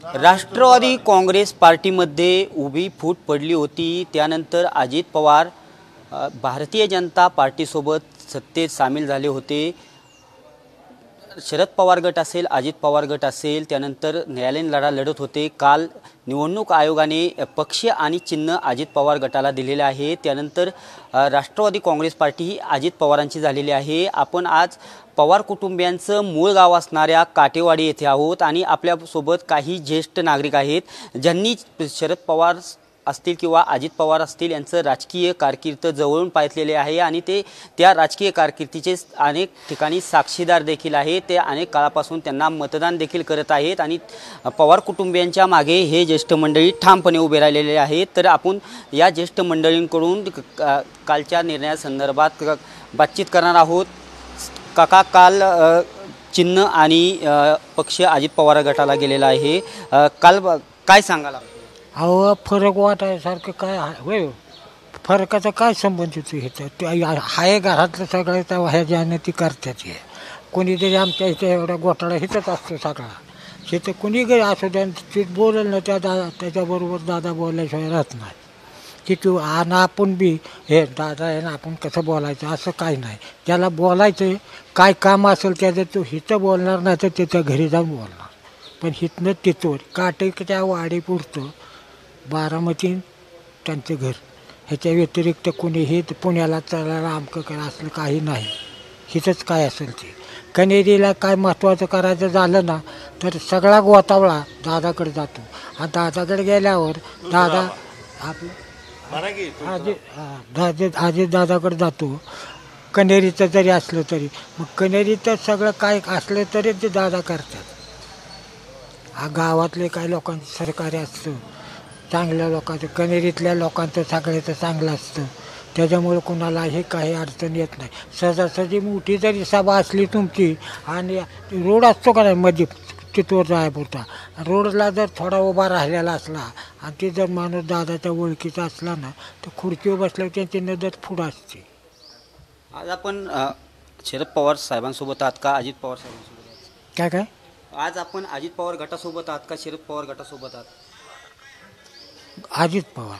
राष्ट्रवादी काँग्रेस पार्टीमध्ये उभी फूट पडली होती। त्यानंतर अजित पवार भारतीय जनता पार्टीसोबत सत्तेत सामील झाले होते। शरद पवार गट असेल, अजित पवार गट असेल, त्यानंतर न्यायालयीन लढा लढत होते। काल निवडणूक आयोगाने पक्ष आणि चिन्ह अजित पवार गटाला दिलेले आहे। त्यानंतर राष्ट्रवादी काँग्रेस पार्टी ही अजित पवारांची झालेली आहे। आपण आज पवार कुटुंबियांचं मूळ गाव असणाऱ्या काटेवाडी येथे आहोत आणि आपल्यासोबत काही ज्येष्ठ नागरिक आहेत ज्यांनी शरद पवार असतील किंवा अजित पवार असतील यांचं राजकीय कारकीर्द जवळून पाहिलेले आहे आणि ते त्या राजकीय कारकिर्दीचे अनेक ठिकाणी साक्षीदार देखील आहेत। ते अनेक काळापासून त्यांना मतदान देखील करत आहेत आणि पवार कुटुंबियांच्या मागे हे ज्येष्ठ मंडळी ठामपणे उभे राहिलेले आहेत। तर आपण या ज्येष्ठ मंडळींकडून कालच्या निर्णयासंदर्भात बातचीत करणार आहोत। काका, काल चिन्ह आणि पक्ष अजित पवार गटाला गेलेला आहे, काल काय सांगाल? अहो, फरक वाटायसारखं काय होय? फरकाचा काय संबंध येतो? हे आहे घरातलं सगळं तर ह्याच्यानं ती करतात। हे कोणीतरी आमच्या इथे एवढा घोटाळा हिथंच असतो सगळा। तिथं कुणी काही असू द्या, ते बोलेल ना त्याच्याबरोबर दादा बोलल्याशिवाय राहत नाही की तू आणि आपण बी हे दादा आहे ना, आपण कसं बोलायचं असं काही नाही। त्याला बोलायचं काय काम असेल त्याचं तो हिथं बोलणार नाही तर त्याच्या घरी जाऊन बोलणार, पण हिथनं तिथवर काटेच्या वाडीपुरतं बारामती त्यांचं घर, ह्याच्या व्यतिरिक्त कोणीही पुण्याला चालायला आमकं करा असलं काही नाही। हिथंच काय असेल ते कनेरीला काय महत्त्वाचं करायचं झालं ना तर सगळा गोतावळा दादाकडे जातो आणि दादाकडे गेल्यावर दादा आपलं आजी दादाकडे जातो। कनेरीचं जरी असलं तरी मग कनेरीचं सगळं काय असलं तरी ते दादा करतात। गावातले काही लोकांचं सरकारी असतं, चांगल्या लोकांचं, कनेरीतल्या लोकांचं सगळ्याचं चांगलं असतं, त्याच्यामुळे कुणालाही काही अडचण येत नाही। सहजासहजी मोठी जरी सभा असली तुमची आणि रोड असतो का नाही मध्ये तिथवर जायपुरता, रोडला जर थोडा उभा राहिलेला असला आणि ते जर माणूस दादाच्या ओळखीचा असला ना तर खुर्चीवर बसल्यावर त्यांची नजर पुढं असते। आज आपण शरद पवार साहेबांसोबत आहात का अजित पवार साहेबांसोबत आहात? काय काय आज आपण अजित पवार गटासोबत आहात का शरद पवार गटासोबत आहात? अजित पवार।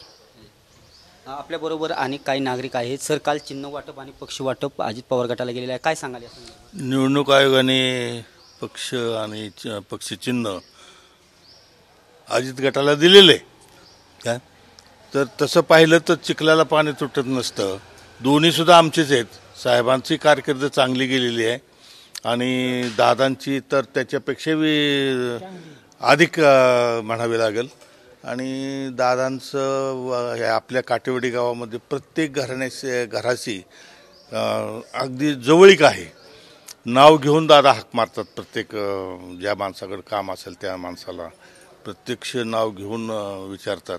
आपल्याबरोबर अनेक काही नागरिक आहेत। सर, काल चिन्ह वाटप आणि पक्ष वाटप अजित पवार गटाला गेलेलं आहे, काय सांगाल? निवडणूक आयोगाने पक्ष आणि पक्ष चिन्ह अजित गटाला दिलेले काय, तर तसं पाहिलं तर चिखलाला पाणी तुटत नसतं। दोन्हीसुद्धा आमचेच आहेत। साहेबांची कारकीर्द चांगली गेलेली आहे आणि दादांची तर त्याच्यापेक्षाही अधिक म्हणावे लागेल। आणि दादांचं आपल्या काटेवाडी गावामध्ये प्रत्येक घराशी अगदी जवळीक आहे। नाव घेऊन दादा हाक मारतात, प्रत्येक ज्या माणसाकडे काम असेल त्या माणसाला प्रत्यक्ष नाव घेऊन विचारतात।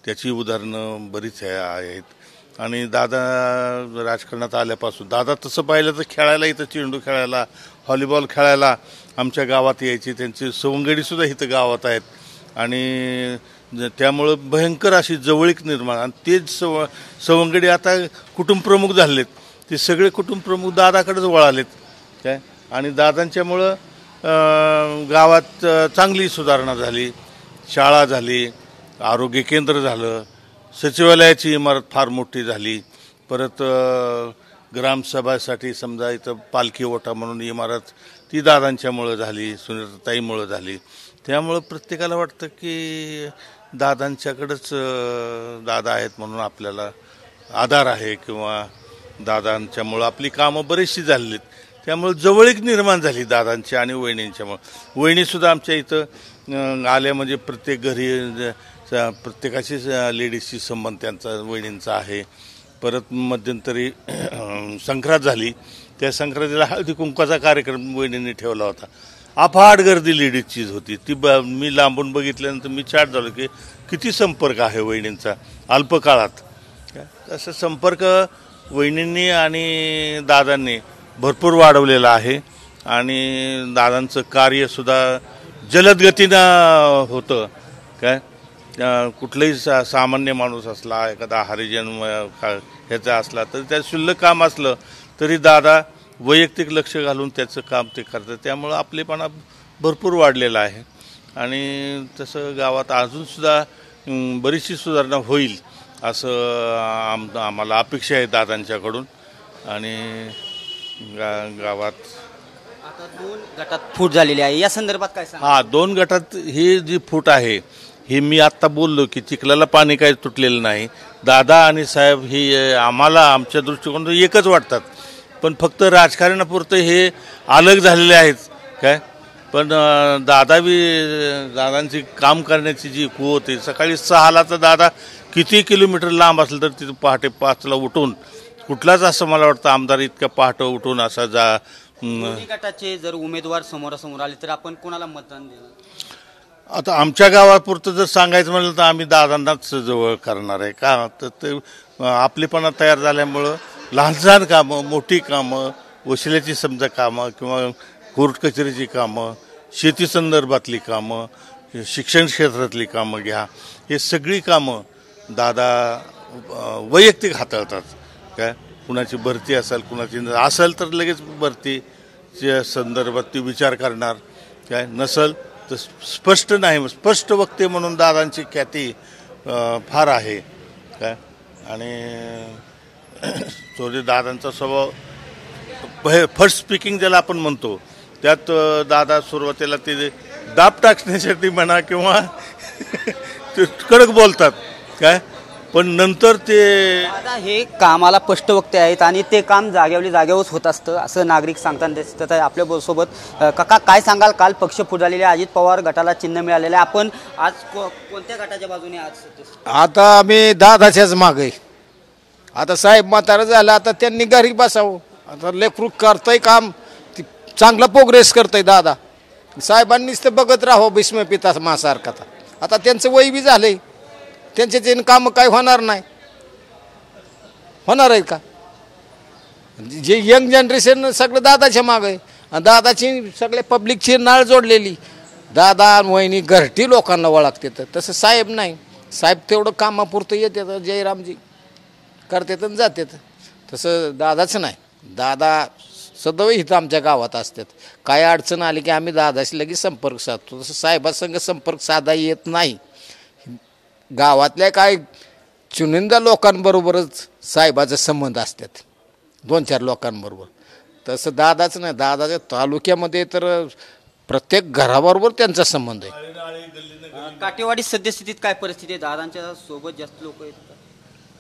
त्याची उदाहरणं बरीच आहेत। आणि दादा राजकारणात आल्यापासून दादा तसं पाहिलं तर खेळायला, इथं चेंडू खेळायला, व्हॉलीबॉल खेळायला आमच्या गावात यायची। त्यांची सवंगडीसुद्धा इथं गावात आहेत आणि त्यामुळं भयंकर अशी जवळीक निर्माण। आणि तेच सवंगडी आता कुटुंबप्रमुख झालेत, ते सगळे कुटुंबप्रमुख दादाकडेच वळालेत काय। आणि दादांच्यामुळं गावात चांगली सुधारणा झाली, शाळा झाली, आरोग्य केंद्र झालं, सचिवालयाची इमारत फार मोठी झाली, परत ग्रामसभासाठी समजा इथं पालखी ओटा म्हणून इमारत ती दादांच्यामुळं झाली, सुनीताताईमुळं झाली। त्यामुळं प्रत्येकाला वाटतं की दादांच्याकडंच दादा आहेत म्हणून आपल्याला आधार आहे किंवा दादांच्यामुळं आपली कामं बरीचशी झालेली आहेत। त्यामुळे जवळीक निर्माण झाली दादांची आणि वहिनींच्यामुळं। वहिनीसुद्धा आमच्या इथं आल्या म्हणजे प्रत्येक घरी प्रत्येकाशी लेडीजशी संबंध त्यांचा वहिनींचा आहे। परत मध्यंतरी संक्रांत झाली, त्या संक्रांतीला हळदी कुंकवाचा कार्यक्रम वहिनींनी ठेवला होता। अफाट गर्दी लेडीजचीच होती ती। मी लांबून बघितल्यानंतर मी चाट झालो की किती संपर्क आहे वहिनींचा अल्प काळात। असं संपर्क वहिनींनी आणि दादांनी भरपूर वाढवलेला आहे आणि दादांचं कार्यसुद्धा जलद गतीनं होतं काय। कुठलाही सामान्य माणूस असला, एखादा हरिजन ह्याचा असला तर त्या शुल्लक काम असलं तरी दादा वैयक्तिक लक्ष घालून त्याचं काम ते करतात। त्यामुळं आपलेपणा भरपूर वाढलेला आहे आणि तसं गावात अजूनसुद्धा बरीचशी सुधारणा होईल असं आम्हाला अपेक्षा आहे दादांच्याकडून. आणि गावात आता 2 गटात फूट झालेली आहे, या संदर्भात काय सांगा? 2 गटात ही जी फूट आहे हे मी आत्ता बोललो की चिखलाला पाणी काही तुटलेलं नाही. दादा आणि साहेब ही आम्हाला आमच्या दृष्टिकोनातून एकच वाटतात, पण फक्त राजकारणापुरतं हे अलग झालेले आहेत काय. पण दादांची काम करण्याची जी कुवत आहे, सकाळी 6ला तर दादा किती किलोमीटर लांब असलं तर तिथं पहाटे 5ला उठून, कुठलाच असं मला वाटतं आमदार इतकं पहाटे उठून असा दोन्ही गटाचे जर उमेदवार समोरासमोर आले तर आपण कोणाला मतदान देणार? आता आमच्या गावापुरतं जर सांगायचं म्हटलं तर आम्ही दादांनाच जवळ करणार आहे. का तर ते आपलेपणा तयार झाल्यामुळं लहान लहान कामं, मोठी कामं, वशिल्याची समजा कामं किंवा कोर्ट कचेरीची कामं, शेती संदर्भातली कामं, शिक्षण क्षेत्रातली कामं घ्या, हे सगळी कामं दादा वैयक्तिक हाताळतात. काय कुणाची भरती असेल, कुणाची असेल तर लगेच भरतीच्या संदर्भात ते विचार करणार. काय नसेल तर स्पष्ट नाही, स्पष्ट वक्ते म्हणून दादांची ख्याती फार आहे. काय आणि चौधरी दादांचा स्वभाव फर्स्ट स्पीकिंग ज्याला आपण म्हणतो, त्यात दादा सुरुवातीला ते दाब टाकण्यासाठी म्हणा किंवा ते कडक बोलतात काय, पण नंतर ते आता हे कामाला स्पष्टवक्ते आहेत आणि ते काम जागेवरच होत असतं असं नागरिक सांगताना दिसतात. आपल्यासोबत काका काय सांगाल? काल पक्ष फूट झालेले, अजित पवार गटाला चिन्ह मिळालेलं आहे, आपण आज कोणत्या गटाच्या बाजूने आज? आता आम्ही दादाच्याच मागे. आता साहेब म्हातारं झालं, आता त्यांनी घरी बसावं. आता लेकरू करतंय काम, चांगला प्रोग्रेस करतंय दादा. साहेबांनीच ते बघत राहावं भीष्म पितामहासारखा. आता त्यांचं वय बी झालंय, त्यांचे कामं काय होणार नाही, होणार आहे का? जे यंग जनरेशन सगळं दादाच्या मागं आहे. आणि दादाची सगळ्या पब्लिकची नाळ जोडलेली. दादा वहिनी घरटी लोकांना ओळखते, तसं साहेब नाही. साहेब तेवढं कामापुरतं येतात, जयरामजी करतात आणि जातात. तसं दादाचं नाही. दादा सदैव इथं आमच्या गावात असतात. काय अडचण आली की आम्ही दादाशी लगेच संपर्क साधतो. तसं साहेबासंग संपर्क साधा येत नाही. गावातल्या काय चुनिंदा लोकांबरोबरच साहेबाचे संबंध असतात, 2-4 लोकांबरोबर. तसं दादाचं नाही. दादाच्या तालुक्यामध्ये तर प्रत्येक घराबरोबर त्यांचा संबंध आहे. काटेवाडी सद्यस्थितीत काय परिस्थिती आहे? दादांच्या सोबत जास्त लोक आहेत?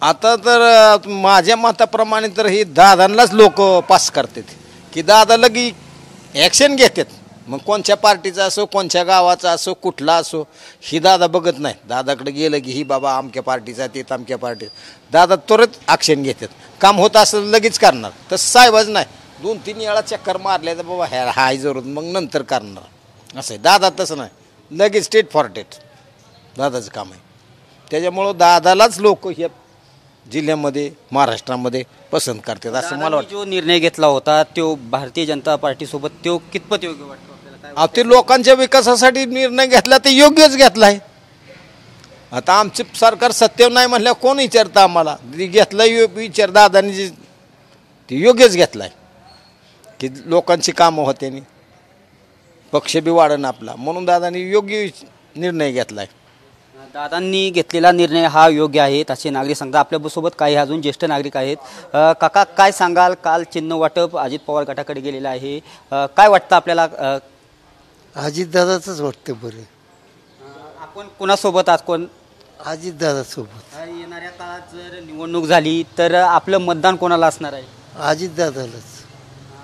आता तर माझ्या मताप्रमाणे तर हे दादांनाच लोक पास करतात की दादा लगी ॲक्शन घेतात. मग कोणत्या पार्टीचा असो, कोणत्या गावाचा असो, कुठला असो, ही दादा बघत नाही. दादाकडे गेलं की ही बाबा अमक्या पार्टीचा, ते अमक्या पार्टी, दादा त्वरित ॲक्शन घेतात. काम होत असं लगेच करणार. तसं साहेबच नाही, 2-3 वेळा चक्कर मारल्या तर बाबा ह्या हाय जरूर मग नंतर करणार असं आहे. दादा तसं नाही, लगेच स्टेट फॉर डेट दादाचं काम आहे. त्याच्यामुळं दादालाच लोक हे जिल्ह्यामध्ये, महाराष्ट्रामध्ये पसंत करतात असं मला वाटतं. जो निर्णय घेतला होता तो भारतीय जनता पार्टीसोबत तो कितपत योग्य वाटतो आपल्याला? ते लोकांच्या विकासासाठी निर्णय घेतला ते योग्यच घेतला आहे. आता आमचे सरकार सत्तेवर नाही म्हटल्यावर कोण विचारतं आम्हाला? घेतला विचार दादानी ते योग्यच घेतला आहे की लोकांची कामं होते आणि पक्ष बी वाढन आपला, म्हणून दादानी योग्य निर्णय घेतला आहे. दादांनी घेतलेला निर्णय हा योग्य आहे असे नागरिक सांगतात. आपल्यासोबत काही अजून ज्येष्ठ नागरिक आहेत. काका काय सांगाल? काल चिन्ह वाटप अजित पवार गटाकडे गेलेलं आहे, काय वाटतं आपल्याला? अजितदादाचंच वाटतं बरं. आपण कोणासोबत आज कोण? अजितदादासोबत. येणाऱ्या काळात जर निवडणूक झाली तर आपलं मतदान कोणाला असणार आहे? अजितदादालाच.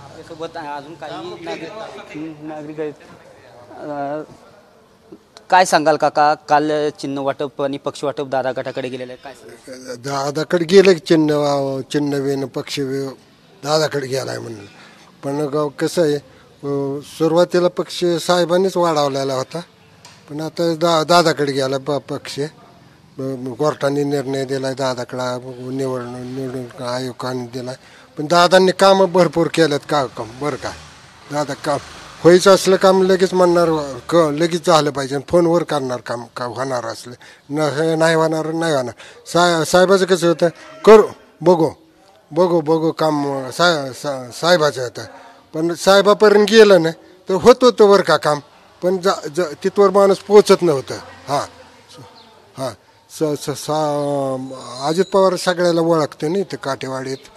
आपल्यासोबत अजून काही नागरिक आहेत. काय सांगाल काका? काल चिन्ह वाटप आणि पक्ष वाटप दादा गटाकडे गेलेलं आहे, काय सांगाल? दादाकडे गेलं चिन्ह वेन पक्ष दादाकडे गेलाय म्हणून. पण कसं आहे, सुरुवातीला पक्ष साहेबांनीच वाढवलेला होता, पण आता दादाकडे गेला पक्ष. कोर्टाने निर्णय दिलाय दादाकडे, निवडणूक आयोगाने दिलाय. पण दादांनी कामं भरपूर केल्यात का बरं का. दादा काम व्हायचं असलं काम लगेच म्हणणार लगेच झालं पाहिजे, फोनवर करणार काम का होणार असलं नाही होणार. साहेबाचं कसं होतं, करू बघू काम साहेबाचं होतं. पण साहेबापर्यंत गेलं नाही तर होत होतं बरं का काम, पण तिथवर माणूस पोचत नव्हतं. हां हां अजित पवार सगळ्याला ओळखते नाही, ते काठेवाडीत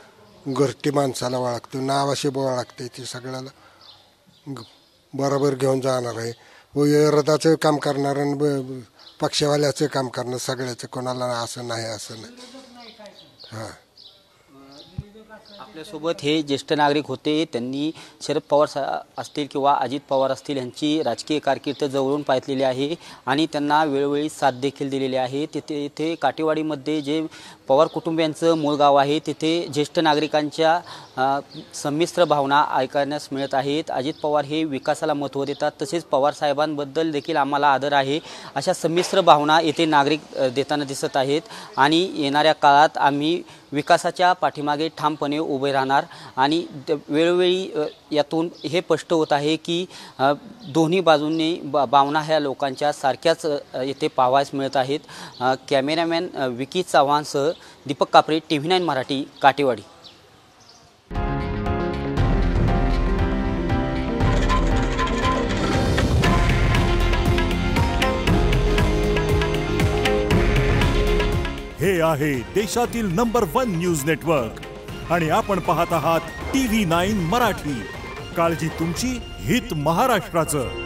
घरटी माणसाला ओळखतो, नावाशी ओळखते, ती सगळ्याला बरोबर घेऊन जाणार आहे. विरोधाचं काम करणार आणि पक्षवाल्याचं काम करणार, सगळ्याचं, कोणाला असं नाही असं नाही. हां आपल्यासोबत हे ज्येष्ठ नागरिक होते. त्यांनी शरद पवार असतील किंवा अजित पवार असतील यांची राजकीय कारकीर्द जवळून पाहिलेली आहे आणि त्यांना वेळोवेळी साथ देखील दिलेली आहे. इथे काटेवाडीमध्ये जे पवार कुटुंबियांचं मूळ गाव आहे, तिथे ज्येष्ठ नागरिकांच्या संमिश्र भावना ऐकण्यास मिळत आहेत. अजित पवार हे विकासाला महत्त्व देतात, तसेच पवार साहेबांबद्दल देखील आम्हाला आदर आहे, अशा संमिश्र भावना येथे नागरिक देताना दिसत आहेत. आणि येणाऱ्या काळात आम्ही विकासाच्या पाठीमागे ठामपणे उभे राहणार. आणि वेळोवेळी यातून हे स्पष्ट होत आहे की दोन्ही बाजूंनी भावना ह्या लोकांच्या सारख्याच येथे पाहावयास मिळत आहेत. कॅमेरामॅन विकी चव्हाणसह दीपक कापरे, TV9 मराठी, काटेवाडी. हे आहे देशातील नंबर 1 न्यूज नेटवर्क आणि आपण पाहत आहात TV9 मराठी. काळजी तुमची, हित महाराष्ट्राचं.